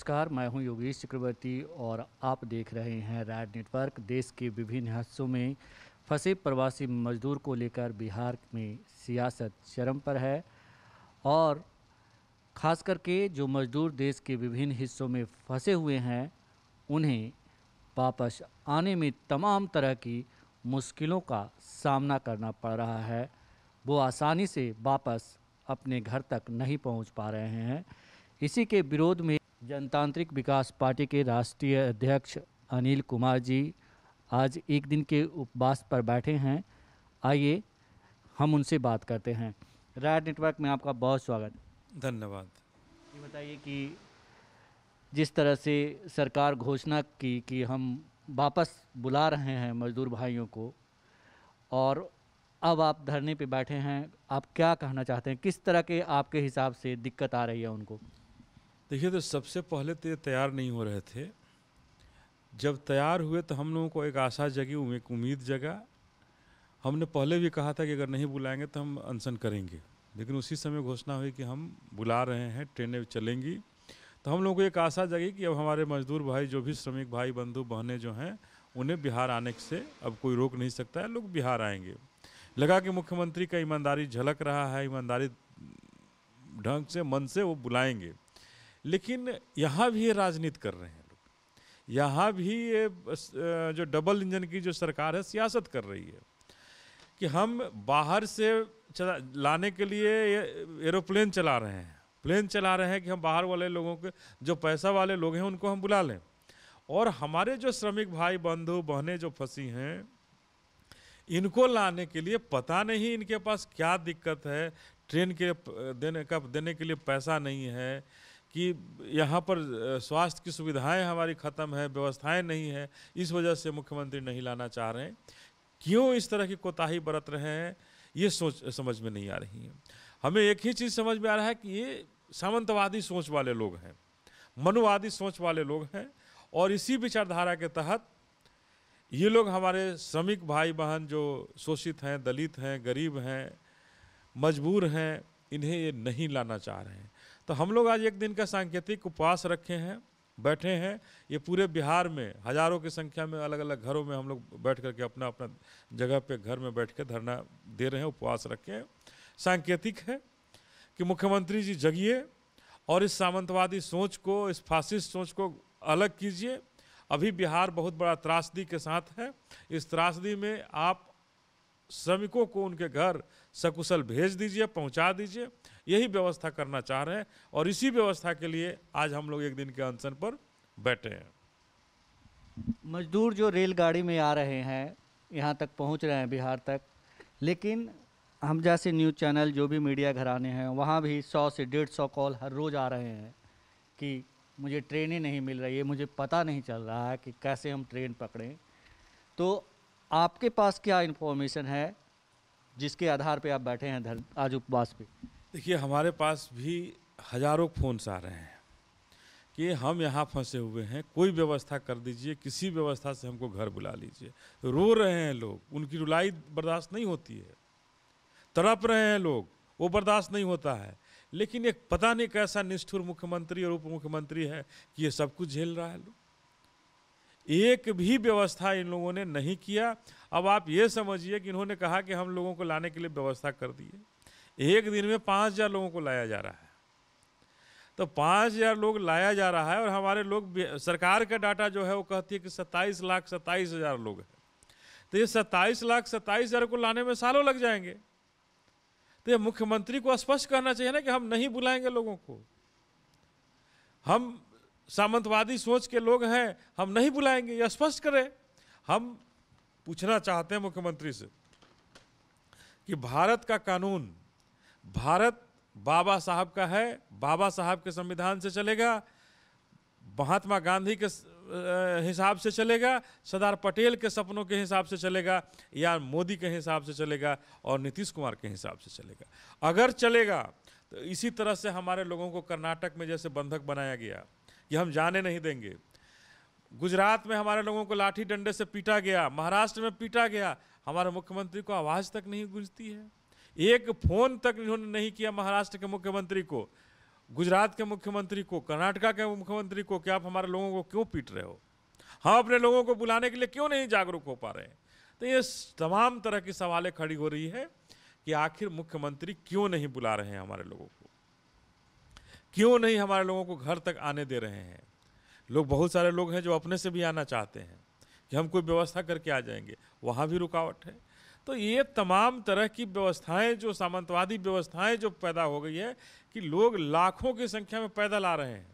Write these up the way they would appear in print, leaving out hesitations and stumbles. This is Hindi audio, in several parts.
नमस्कार, मैं हूं योगेश चक्रवर्ती और आप देख रहे हैं रैड नेटवर्क। देश के विभिन्न हिस्सों में फंसे प्रवासी मजदूर को लेकर बिहार में सियासत चरम पर है और ख़ास करके जो मजदूर देश के विभिन्न हिस्सों में फंसे हुए हैं उन्हें वापस आने में तमाम तरह की मुश्किलों का सामना करना पड़ रहा है। वो आसानी से वापस अपने घर तक नहीं पहुंच पा रहे हैं। इसी के विरोध में जनतांत्रिक विकास पार्टी के राष्ट्रीय अध्यक्ष अनिल कुमार जी आज एक दिन के उपवास पर बैठे हैं। आइए हम उनसे बात करते हैं। रैड नेटवर्क में आपका बहुत स्वागत। धन्यवाद। ये बताइए कि जिस तरह से सरकार घोषणा की कि हम वापस बुला रहे हैं मजदूर भाइयों को और अब आप धरने पे बैठे हैं, आप क्या कहना चाहते हैं? किस तरह के आपके हिसाब से दिक्कत आ रही है उनको? देखिए, तो सबसे पहले तो ये तैयार नहीं हो रहे थे। जब तैयार हुए तो हम लोगों को एक आशा जगी, एक उम्मीद जगा। हमने पहले भी कहा था कि अगर नहीं बुलाएंगे तो हम अनशन करेंगे, लेकिन उसी समय घोषणा हुई कि हम बुला रहे हैं, ट्रेनें चलेंगी। तो हम लोगों को एक आशा जगी कि अब हमारे मजदूर भाई, जो भी श्रमिक भाई बंधु बहनें जो हैं, उन्हें बिहार आने से अब कोई रोक नहीं सकता है, लोग बिहार आएंगे। लगा कि मुख्यमंत्री का ईमानदारी झलक रहा है, ईमानदारी ढंग से मन से वो बुलाएंगे। लेकिन यहाँ भी ये राजनीति कर रहे हैं लोग। यहाँ भी ये जो डबल इंजन की जो सरकार है सियासत कर रही है कि हम बाहर से लाने के लिए एरोप्लेन चला रहे हैं, प्लेन चला रहे हैं कि हम बाहर वाले लोगों के, जो पैसा वाले लोग हैं उनको हम बुला लें। और हमारे जो श्रमिक भाई बंधु बहनें जो फंसी हैं, इनको लाने के लिए पता नहीं इनके पास क्या दिक्कत है। ट्रेन के देने के लिए पैसा नहीं है, कि यहाँ पर स्वास्थ्य की सुविधाएं हमारी ख़त्म है, व्यवस्थाएं नहीं है, इस वजह से मुख्यमंत्री नहीं लाना चाह रहे हैं। क्यों इस तरह की कोताही बरत रहे हैं, ये सोच समझ में नहीं आ रही है। हमें एक ही चीज़ समझ में आ रहा है कि ये सामंतवादी सोच वाले लोग हैं, मनुवादी सोच वाले लोग हैं, और इसी विचारधारा के तहत ये लोग हमारे श्रमिक भाई बहन जो शोषित हैं, दलित हैं, गरीब हैं, मजबूर हैं, इन्हें ये नहीं लाना चाह रहे हैं। तो हम लोग आज एक दिन का सांकेतिक उपवास रखे हैं, बैठे हैं। ये पूरे बिहार में हज़ारों की संख्या में अलग अलग घरों में हम लोग बैठ करके अपना अपना जगह पे घर में बैठ के धरना दे रहे हैं, उपवास रखे हैं। सांकेतिक है कि मुख्यमंत्री जी जगिए और इस सामंतवादी सोच को, इस फासिस्ट सोच को अलग कीजिए। अभी बिहार बहुत बड़ा त्रासदी के साथ है। इस त्रासदी में आप श्रमिकों को उनके घर सकुशल भेज दीजिए, पहुंचा दीजिए। यही व्यवस्था करना चाह रहे हैं और इसी व्यवस्था के लिए आज हम लोग एक दिन के अनशन पर बैठे हैं। मजदूर जो रेलगाड़ी में आ रहे हैं, यहाँ तक पहुँच रहे हैं बिहार तक, लेकिन हम जैसे न्यूज़ चैनल जो भी मीडिया घराने हैं वहाँ भी 100 से 150 कॉल हर रोज़ आ रहे हैं कि मुझे ट्रेनें नहीं मिल रही है, मुझे पता नहीं चल रहा है कि कैसे हम ट्रेन पकड़ें। तो आपके पास क्या इन्फॉर्मेशन है जिसके आधार पे आप बैठे हैं आज उपवास पे? देखिए, हमारे पास भी हज़ारों फ़ोन्स आ रहे हैं कि हम यहाँ फंसे हुए हैं, कोई व्यवस्था कर दीजिए, किसी व्यवस्था से हमको घर बुला लीजिए। रो रहे हैं लोग, उनकी रुलाई बर्दाश्त नहीं होती है, तड़प रहे हैं लोग, वो बर्दाश्त नहीं होता है। लेकिन एक पता नहीं कैसा निष्ठुर मुख्यमंत्री और उप मुख्यमंत्री है कि ये सब कुछ झेल रहा है लोग। एक भी व्यवस्था इन लोगों ने नहीं किया। अब आप ये समझिए कि इन्होंने कहा कि हम लोगों को लाने के लिए व्यवस्था कर दी है। एक दिन में 5000 लोगों को लाया जा रहा है। तो 5000 लोग लाया जा रहा है और हमारे लोग, सरकार का डाटा जो है वो कहती है कि 27,27,000 लोग हैं। तो ये 27,27,000 को लाने में सालों लग जाएंगे। तो ये मुख्यमंत्री को स्पष्ट कहना चाहिए ना कि हम नहीं बुलाएंगे लोगों को, हम सामंतवादी सोच के लोग हैं, हम नहीं बुलाएंगे, ये स्पष्ट करें। हम पूछना चाहते हैं मुख्यमंत्री से कि भारत का कानून, भारत बाबा साहब का है, बाबा साहब के संविधान से चलेगा, महात्मा गांधी के हिसाब से चलेगा, सरदार पटेल के सपनों के हिसाब से चलेगा, या मोदी के हिसाब से चलेगा और नीतीश कुमार के हिसाब से चलेगा? अगर चलेगा तो इसी तरह से हमारे लोगों को कर्नाटक में जैसे बंधक बनाया गया कि हम जाने नहीं देंगे, गुजरात में हमारे लोगों को लाठी डंडे से पीटा गया, महाराष्ट्र में पीटा गया, हमारे मुख्यमंत्री को आवाज़ तक नहीं गूंजती है। एक फ़ोन तक इन्होंने नहीं किया महाराष्ट्र के मुख्यमंत्री को, गुजरात के मुख्यमंत्री को, कर्नाटका के मुख्यमंत्री को कि आप हमारे लोगों को क्यों पीट रहे हो, हम अपने लोगों को बुलाने के लिए क्यों नहीं जागरूक हो पा रहे हैं। तो ये तमाम तरह की सवालें खड़ी हो रही है कि आखिर मुख्यमंत्री क्यों नहीं बुला रहे हैं हमारे लोगों को, क्यों नहीं हमारे लोगों को घर तक आने दे रहे हैं। लोग, बहुत सारे लोग हैं जो अपने से भी आना चाहते हैं कि हम कोई व्यवस्था करके आ जाएंगे, वहाँ भी रुकावट है। तो ये तमाम तरह की व्यवस्थाएं, जो सामंतवादी व्यवस्थाएं जो पैदा हो गई है कि लोग लाखों की संख्या में पैदल आ रहे हैं,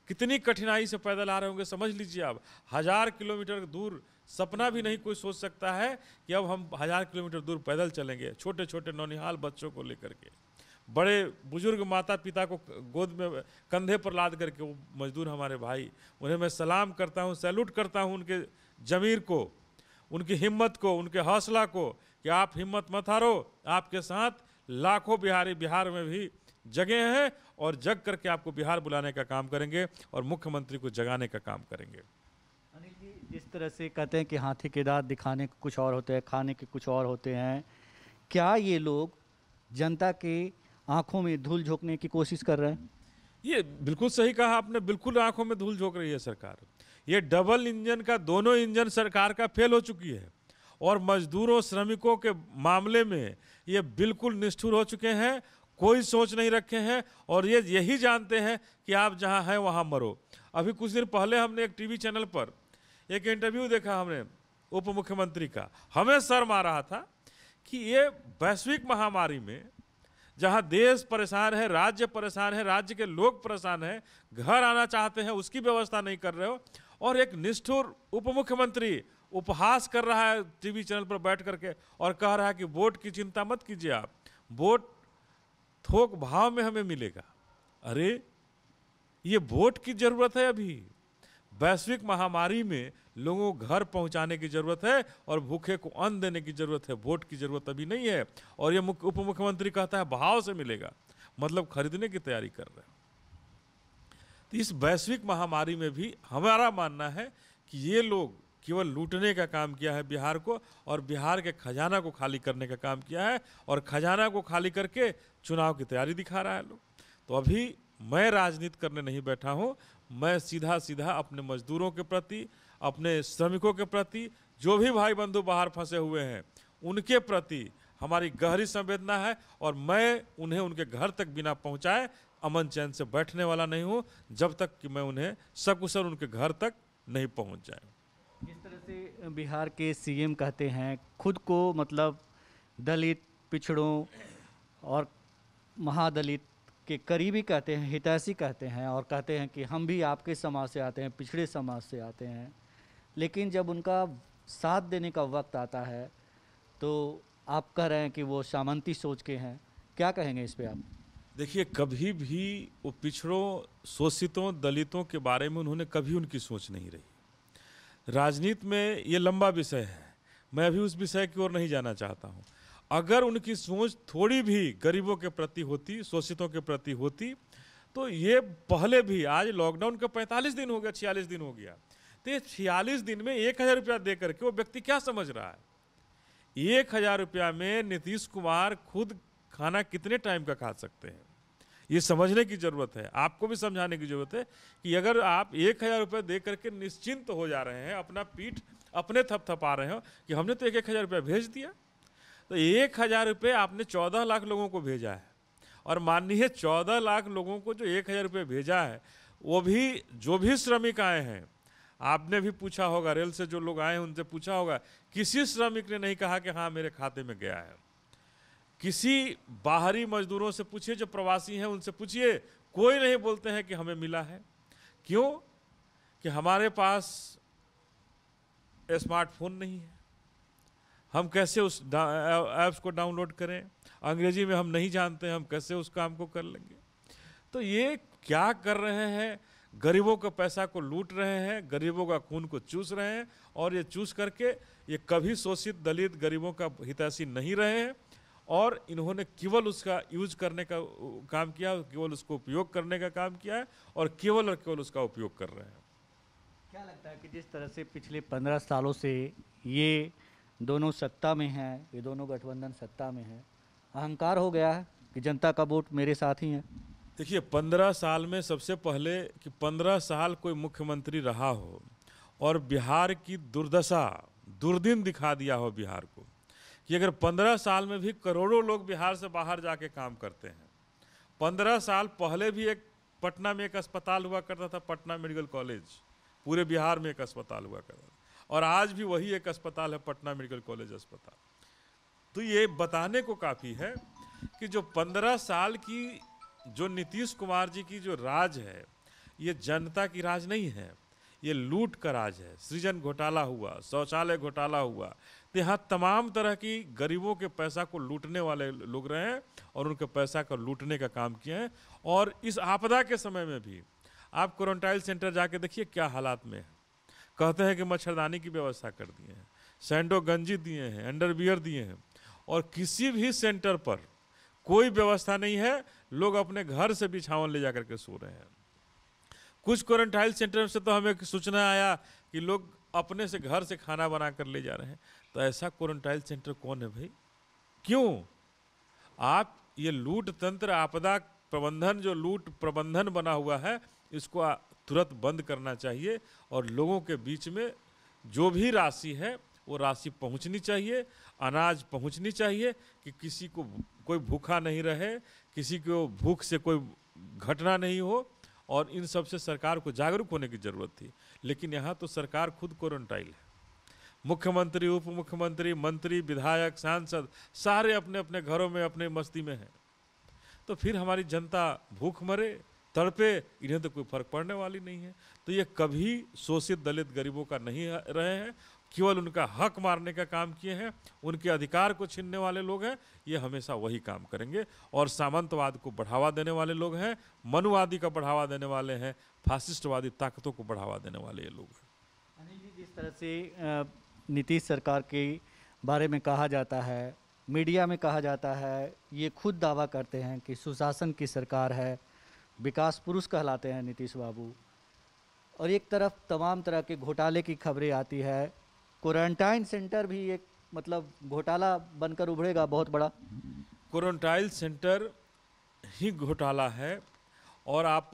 कितनी कठिनाई से पैदल आ रहे होंगे समझ लीजिए। अब 1000 किलोमीटर दूर, सपना भी नहीं कोई सोच सकता है कि अब हम 1000 किलोमीटर दूर पैदल चलेंगे, छोटे छोटे नौनिहाल बच्चों को लेकर के, बड़े बुजुर्ग माता पिता को गोद में कंधे पर लाद करके। वो मजदूर हमारे भाई, उन्हें मैं सलाम करता हूँ, सैल्यूट करता हूँ, उनके ज़मीर को, उनकी हिम्मत को, उनके हौसला को कि आप हिम्मत मत हारो, आपके साथ लाखों बिहारी बिहार में भी जगे हैं और जग करके आपको बिहार बुलाने का काम करेंगे और मुख्यमंत्री को जगाने का काम करेंगे। अनिल जी, जिस तरह से कहते हैं कि हाथी के दांत दिखाने के कुछ और होते हैं, खाने के कुछ और होते हैं, क्या ये लोग जनता के आंखों में धूल झोंकने की कोशिश कर रहे हैं? ये बिल्कुल सही कहा आपने, बिल्कुल आंखों में धूल झोंक रही है सरकार। ये डबल इंजन का, दोनों इंजन सरकार का फेल हो चुकी है और मजदूरों श्रमिकों के मामले में ये बिल्कुल निष्ठुर हो चुके हैं, कोई सोच नहीं रखे हैं और ये यही जानते हैं कि आप जहां हैं वहां मरो। अभी कुछ दिन पहले हमने एक टीवी चैनल पर एक इंटरव्यू देखा हमने उप मुख्यमंत्री का, हमें शर्म आ रहा था कि ये वैश्विक महामारी में जहां देश परेशान है, राज्य परेशान है, राज्य के लोग परेशान हैं, घर आना चाहते हैं, उसकी व्यवस्था नहीं कर रहे हो और एक निष्ठुर उप मुख्यमंत्री उपहास कर रहा है टीवी चैनल पर बैठ करके और कह रहा है कि वोट की चिंता मत कीजिए आप, वोट थोक भाव में हमें मिलेगा। अरे ये वोट की जरूरत है, अभी वैश्विक महामारी में लोगों को घर पहुंचाने की जरूरत है और भूखे को अन्न देने की जरूरत है, वोट की जरूरत अभी नहीं है। और ये उप मुख्यमंत्री कहता है भाव से मिलेगा, मतलब खरीदने की तैयारी कर रहे हैं। तो इस वैश्विक महामारी में भी हमारा मानना है कि ये लोग केवल लूटने का काम किया है बिहार को और बिहार के खजाना को खाली करने का काम किया है और खजाना को खाली करके चुनाव की तैयारी दिखा रहा है लोग। तो अभी मैं राजनीति करने नहीं बैठा हूँ, मैं सीधा सीधा अपने मजदूरों के प्रति, अपने श्रमिकों के प्रति, जो भी भाई बंधु बाहर फंसे हुए हैं उनके प्रति हमारी गहरी संवेदना है और मैं उन्हें उनके घर तक बिना पहुंचाए अमन चैन से बैठने वाला नहीं हूं जब तक कि मैं उन्हें सकुशल उनके घर तक नहीं पहुंच जाए। जिस तरह से बिहार के सीएम कहते हैं खुद को, मतलब दलित, पिछड़ों और महादलित के करीबी कहते हैं, हितैषी कहते हैं और कहते हैं कि हम भी आपके समाज से आते हैं, पिछड़े समाज से आते हैं, लेकिन जब उनका साथ देने का वक्त आता है तो आप कह रहे हैं कि वो सामंती सोच के हैं। क्या कहेंगे इस पे आप? देखिए, कभी भी वो पिछड़ों, शोषितों, दलितों के बारे में उन्होंने कभी उनकी सोच नहीं रही। राजनीति में ये लंबा विषय है, मैं अभी उस विषय की ओर नहीं जाना चाहता हूँ। अगर उनकी सोच थोड़ी भी गरीबों के प्रति होती, शोषितों के प्रति होती, तो ये पहले भी, आज लॉकडाउन का 45 दिन हो गया, 46 दिन हो गया, तो ये 46 दिन में 1000 रुपया दे करके वो व्यक्ति क्या समझ रहा है? 1000 रुपया में नीतीश कुमार खुद खाना कितने टाइम का खा सकते हैं, ये समझने की जरूरत है। आपको भी समझाने की जरूरत है कि अगर आप 1000 रुपये दे करके निश्चिंत हो जा रहे हैं, अपना पीठ अपने थपथपा रहे हो कि हमने तो 1000 रुपया भेज दिया, तो 1000 रुपये आपने 14 लाख लोगों को भेजा है और माननीय 14 लाख लोगों को जो 1000 रुपये भेजा है, वो भी जो भी श्रमिक आए हैं, आपने भी पूछा होगा, रेल से जो लोग आए हैं उनसे पूछा होगा, किसी श्रमिक ने नहीं कहा कि हाँ मेरे खाते में गया है। किसी बाहरी मजदूरों से पूछिए जो प्रवासी हैं, उनसे पूछिए, कोई नहीं बोलते हैं कि हमें मिला है। क्यों? कि हमारे पास स्मार्टफोन नहीं है, हम कैसे उस ऐप्स को डाउनलोड करें, अंग्रेजी में हम नहीं जानते, हम कैसे उस काम को कर लेंगे। तो ये क्या कर रहे हैं? गरीबों के पैसा को लूट रहे हैं, गरीबों का खून को चूस रहे हैं और ये चूस करके ये कभी शोषित, दलित, गरीबों का हितैषी नहीं रहे हैं और इन्होंने केवल उसका यूज करने का काम किया, केवल उसको उपयोग करने का काम किया है और केवल उसका उपयोग कर रहे हैं। क्या लगता है कि जिस तरह से पिछले 15 सालों से ये दोनों सत्ता में हैं, ये दोनों गठबंधन सत्ता में है, अहंकार हो गया है कि जनता का वोट मेरे साथ ही है? देखिए 15 साल में सबसे पहले कि 15 साल कोई मुख्यमंत्री रहा हो और बिहार की दुर्दशा दुर्दिन दिखा दिया हो बिहार को, कि अगर 15 साल में भी करोड़ों लोग बिहार से बाहर जाके काम करते हैं। 15 साल पहले भी एक पटना में एक अस्पताल हुआ करता था, पटना मेडिकल कॉलेज, पूरे बिहार में एक अस्पताल हुआ करता था, और आज भी वही एक अस्पताल है, पटना मेडिकल कॉलेज अस्पताल। तो ये बताने को काफ़ी है कि जो 15 साल की जो नीतीश कुमार जी की जो राज है, ये जनता की राज नहीं है, ये लूट का राज है। सृजन घोटाला हुआ, शौचालय घोटाला हुआ, तो यहाँ तमाम तरह की गरीबों के पैसा को लूटने वाले लोग रहे हैं और उनके पैसा को लूटने का काम किए हैं। और इस आपदा के समय में भी आप क्वारंटाइन सेंटर जाके देखिए क्या हालात में है। कहते हैं कि मच्छरदानी की व्यवस्था कर दिए हैं, सैंडो गंजी दिए हैं, अंडरवियर दिए हैं, और किसी भी सेंटर पर कोई व्यवस्था नहीं है। लोग अपने घर से बिछावन ले जाकर के सो रहे हैं। कुछ क्वारंटाइन सेंटर से तो हमें सूचना आया कि लोग अपने से घर से खाना बना कर ले जा रहे हैं। तो ऐसा क्वारंटाइन सेंटर कौन है भाई? क्यों आप ये लूट तंत्र, आपदा प्रबंधन, जो लूट प्रबंधन बना हुआ है, इसको तुरंत बंद करना चाहिए। और लोगों के बीच में जो भी राशि है वो राशि पहुंचनी चाहिए, अनाज पहुंचनी चाहिए, कि किसी को कोई भूखा नहीं रहे, किसी को भूख से कोई घटना नहीं हो। और इन सब से सरकार को जागरूक होने की ज़रूरत थी। लेकिन यहाँ तो सरकार खुद क्वारंटाइन है। मुख्यमंत्री, उप मुख्यमंत्री, मंत्री, विधायक, सांसद सारे अपने अपने घरों में अपने मस्ती में हैं। तो फिर हमारी जनता भूख मरे, तड़पे, इन्हें तो कोई फर्क पड़ने वाली नहीं है। तो ये कभी शोषित दलित गरीबों का नहीं रहे हैं, केवल उनका हक मारने का काम किए हैं, उनके अधिकार को छीनने वाले लोग हैं। ये हमेशा वही काम करेंगे। और सामंतवाद को बढ़ावा देने वाले लोग हैं, मनुवादी का बढ़ावा देने वाले हैं, फासिस्टवादी ताकतों को बढ़ावा देने वाले ये लोग हैं। अनिल जी, जिस तरह से नीतीश सरकार के बारे में कहा जाता है, मीडिया में कहा जाता है, ये खुद दावा करते हैं कि सुशासन की सरकार है, विकास पुरुष कहलाते हैं नीतीश बाबू, और एक तरफ तमाम तरह के घोटाले की खबरें आती है। क्वारंटाइन सेंटर भी एक मतलब घोटाला बनकर उभरेगा बहुत बड़ा। क्वारंटाइन सेंटर ही घोटाला है। और आप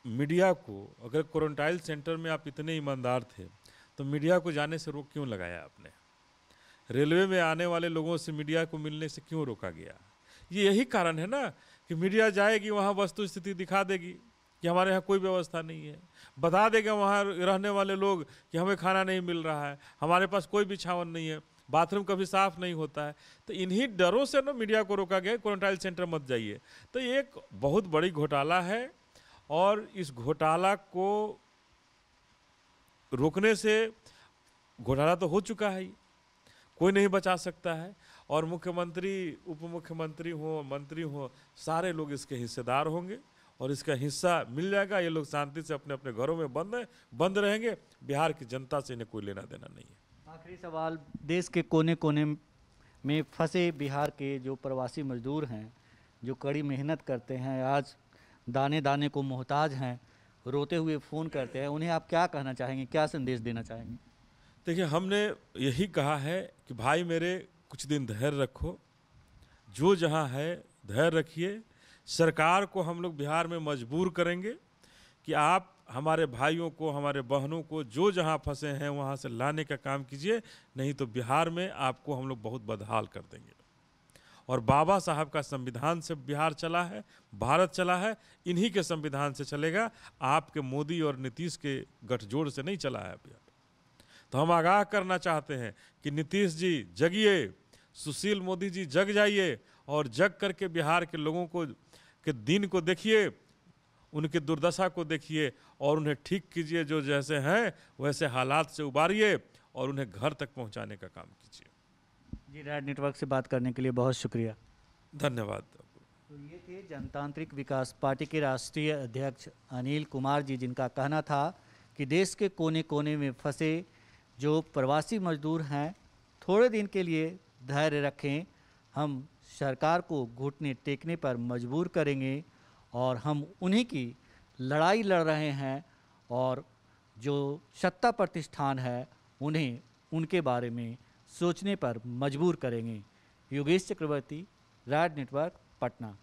मीडिया को, अगर क्वारंटाइन सेंटर में आप इतने ईमानदार थे तो मीडिया को जाने से रोक क्यों लगाया आपने? रेलवे में आने वाले लोगों से मीडिया को मिलने से क्यों रोका गया? ये यही कारण है ना कि मीडिया जाएगी, वहाँ वस्तु स्थिति दिखा देगी कि हमारे यहाँ कोई व्यवस्था नहीं है, बता देगा वहाँ रहने वाले लोग कि हमें खाना नहीं मिल रहा है, हमारे पास कोई बिछावन नहीं है, बाथरूम कभी साफ नहीं होता है। तो इन्हीं डरों से ना मीडिया को रोका गया, क्वारंटाइन सेंटर मत जाइए। तो ये एक बहुत बड़ी घोटाला है, और इस घोटाला को रोकने से, घोटाला तो हो चुका है, कोई नहीं बचा सकता है। और मुख्यमंत्री, उप मुख्यमंत्री हो, मंत्री हो, सारे लोग इसके हिस्सेदार होंगे और इसका हिस्सा मिल जाएगा। ये लोग शांति से अपने अपने घरों में बंद रहेंगे। बिहार की जनता से इन्हें कोई लेना देना नहीं है। आखिरी सवाल, देश के कोने कोने में फंसे बिहार के जो प्रवासी मजदूर हैं, जो कड़ी मेहनत करते हैं, आज दाने दाने को मोहताज हैं, रोते हुए फ़ोन करते हैं, उन्हें आप क्या कहना चाहेंगे, क्या संदेश देना चाहेंगे? देखिए, हमने यही कहा है कि भाई मेरे कुछ दिन धैर्य रखो, जो जहाँ है धैर्य रखिए। सरकार को हम लोग बिहार में मजबूर करेंगे कि आप हमारे भाइयों को, हमारे बहनों को जो जहाँ फंसे हैं वहाँ से लाने का काम कीजिए, नहीं तो बिहार में आपको हम लोग बहुत बदहाल कर देंगे। और बाबा साहब का संविधान से बिहार चला है, भारत चला है, इन्हीं के संविधान से चलेगा। आपके मोदी और नीतीश के गठजोड़ से नहीं चला है बिहार। तो हम आगाह करना चाहते हैं कि नीतीश जी जगिए, सुशील मोदी जी जग जाइए, और जग करके बिहार के लोगों को के दिन को देखिए, उनकी दुर्दशा को देखिए और उन्हें ठीक कीजिए। जो जैसे हैं वैसे हालात से उबारिए और उन्हें घर तक पहुंचाने का काम कीजिए। जी, रेड नेटवर्क से बात करने के लिए बहुत शुक्रिया। धन्यवाद। तो ये थे जनतांत्रिक विकास पार्टी के राष्ट्रीय अध्यक्ष अनिल कुमार जी, जिनका कहना था कि देश के कोने कोने में फंसे जो प्रवासी मजदूर हैं, थोड़े दिन के लिए धैर्य रखें, हम सरकार को घुटने टेकने पर मजबूर करेंगे और हम उन्हीं की लड़ाई लड़ रहे हैं, और जो सत्ता प्रतिष्ठान है उन्हें उनके बारे में सोचने पर मजबूर करेंगे। योगेश चक्रवर्ती, रेड नेटवर्क, पटना।